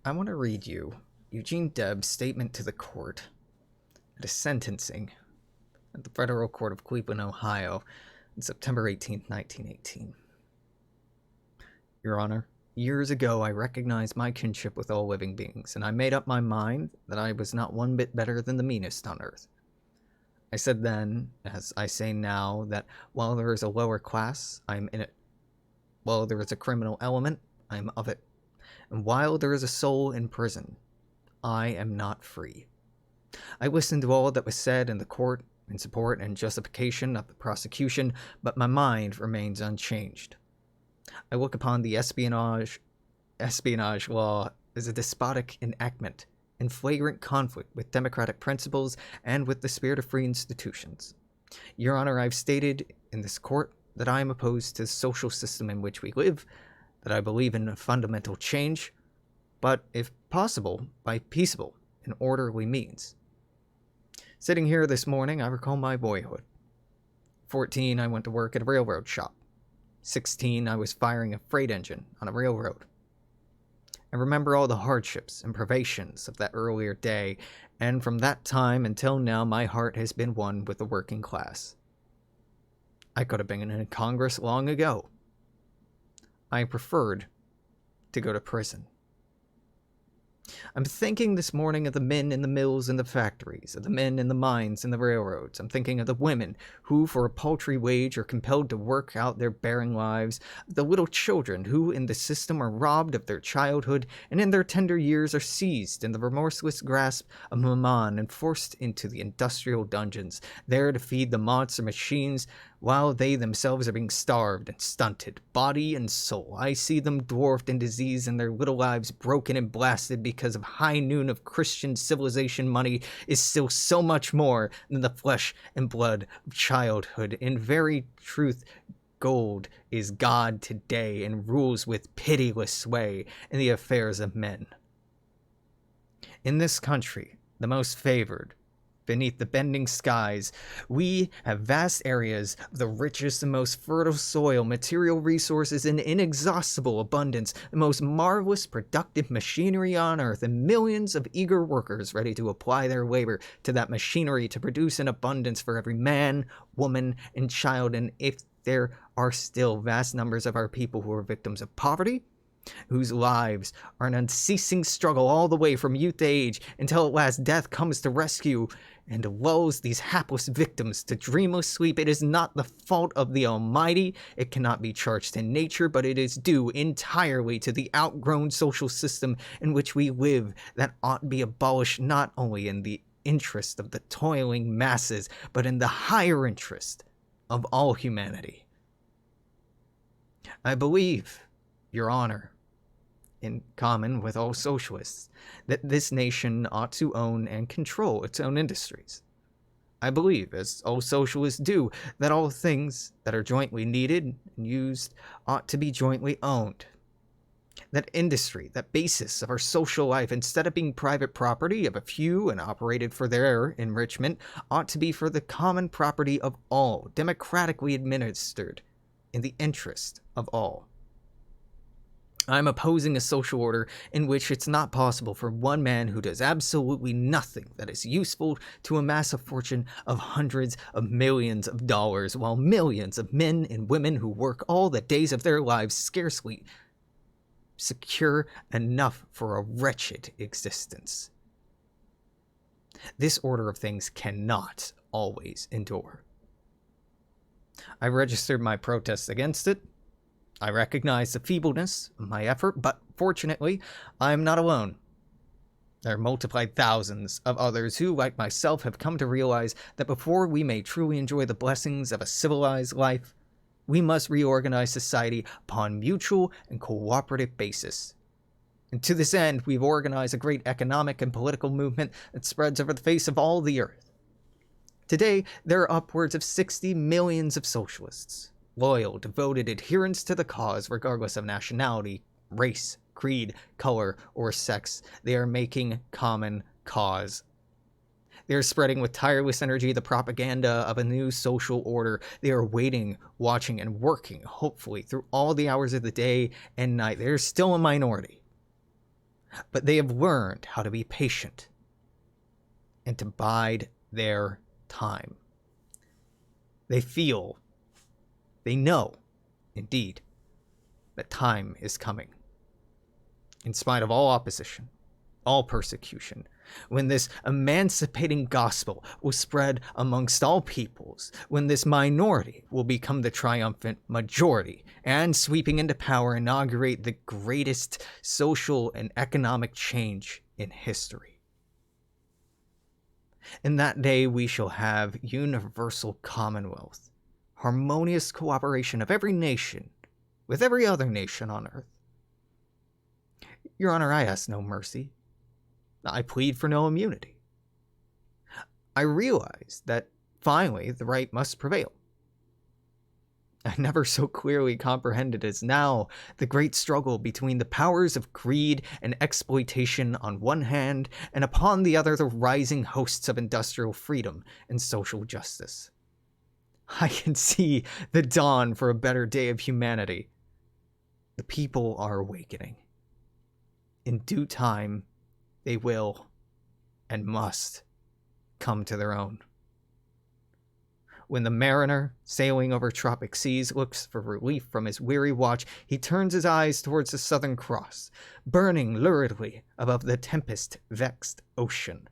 I want to read you Eugene Deb's statement to the court at a sentencing at the Federal Court of Cleveland, Ohio, on September 18, 1918. Your Honor, years ago I recognized my kinship with all living beings, and I made up my mind that I was not one bit better than the meanest on earth. I said then, as I say now, that while there is a lower class, I am in it. While there is a criminal element, I am of it. And while there is a soul in prison, I am not free. I listened to all that was said in the court in support and justification of the prosecution, but my mind remains unchanged. I look upon the espionage law as a despotic enactment in flagrant conflict with democratic principles and with the spirit of free institutions. Your Honor, I've stated in this court that I am opposed to the social system in which we live, that I believe in a fundamental change, but if possible, by peaceable and orderly means. Sitting here this morning, I recall my boyhood. 14, I went to work at a railroad shop. 16, I was firing a freight engine on a railroad. I remember all the hardships and privations of that earlier day, and from that time until now, my heart has been one with the working class. I could have been in Congress long ago. I preferred to go to prison. I'm thinking this morning of the men in the mills and the factories, of the men in the mines and the railroads. I'm thinking of the women who, for a paltry wage, are compelled to work out their barren lives, the little children who, in the system, are robbed of their childhood and in their tender years are seized in the remorseless grasp of mammon and forced into the industrial dungeons, there to feed the monster machines while they themselves are being starved and stunted, body and soul. I see them dwarfed in disease and their little lives broken and blasted because of high noon of Christian civilization. Money is still so much more than the flesh and blood of childhood. In very truth, gold is God today and rules with pitiless sway in the affairs of men. In this country, the most favored, beneath the bending skies, we have vast areas of the richest and most fertile soil, material resources in inexhaustible abundance, the most marvelous productive machinery on earth, and millions of eager workers ready to apply their labor to that machinery to produce an abundance for every man, woman, and child. And if there are still vast numbers of our people who are victims of poverty, whose lives are an unceasing struggle all the way from youth to age until at last death comes to rescue and lulls these hapless victims to dreamless sleep. It is not the fault of the Almighty. It cannot be charged to nature, but it is due entirely to the outgrown social system in which we live that ought to be abolished not only in the interest of the toiling masses, but in the higher interest of all humanity. I believe, Your Honor, in common with all socialists, that this nation ought to own and control its own industries. I believe, as all socialists do, that all things that are jointly needed and used ought to be jointly owned. That industry, that basis of our social life, instead of being private property of a few and operated for their enrichment, ought to be for the common property of all, democratically administered in the interest of all. I'm opposing a social order in which it's not possible for one man who does absolutely nothing that is useful to amass a fortune of hundreds of millions of dollars, while millions of men and women who work all the days of their lives scarcely secure enough for a wretched existence. This order of things cannot always endure. I registered my protests against it. I recognize the feebleness of my effort, but fortunately, I am not alone. There are multiplied thousands of others who, like myself, have come to realize that before we may truly enjoy the blessings of a civilized life, we must reorganize society upon mutual and cooperative basis. And to this end, we've organized a great economic and political movement that spreads over the face of all the earth. Today, there are upwards of 60 millions of socialists, loyal, devoted adherents to the cause regardless of nationality, race, creed, color, or sex. They are making common cause. They are spreading with tireless energy the propaganda of a new social order. They are waiting, watching, and working, hopefully, through all the hours of the day and night. They are still a minority. but they have learned how to be patient and to bide their time. They feel, they know, indeed, that time is coming. In spite of all opposition, all persecution, when this emancipating gospel will spread amongst all peoples, when this minority will become the triumphant majority, and sweeping into power inaugurate the greatest social and economic change in history. In that day we shall have universal commonwealth, harmonious cooperation of every nation with every other nation on earth. Your Honor, I ask no mercy. I plead for no immunity. I realize that finally the right must prevail. I never so clearly comprehended as now the great struggle between the powers of greed and exploitation on one hand, and upon the other the rising hosts of industrial freedom and social justice. I can see the dawn for a better day of humanity. The people are awakening. In due time, they will and must come to their own. When the mariner, sailing over tropic seas, looks for relief from his weary watch, he turns his eyes towards the Southern Cross, burning luridly above the tempest-vexed ocean.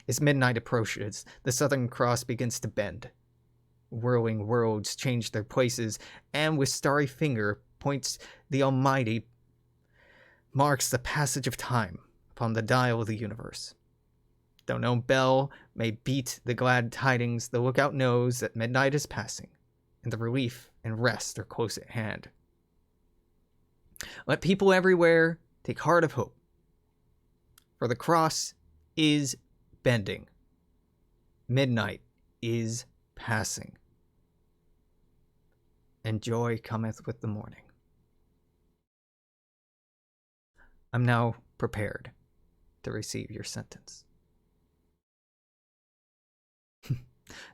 As midnight approaches, the Southern Cross begins to bend. Whirling worlds change their places, and with starry finger points the Almighty marks the passage of time upon the dial of the universe. Though no bell may beat the glad tidings, the lookout knows that midnight is passing, and the relief and rest are close at hand. Let people everywhere take heart of hope, for the cross is bending. Midnight is passing, and joy cometh with the morning. I'm now prepared to receive your sentence.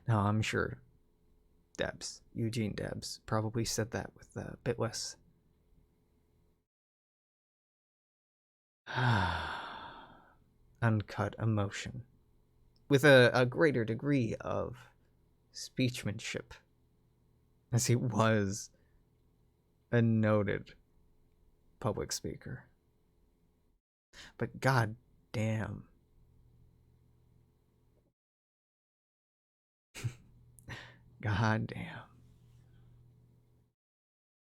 Now, I'm sure Eugene Debs, probably said that with a bit less uncut emotion, with a greater degree of speechmanship, as he was a noted public speaker. But god damn. God damn.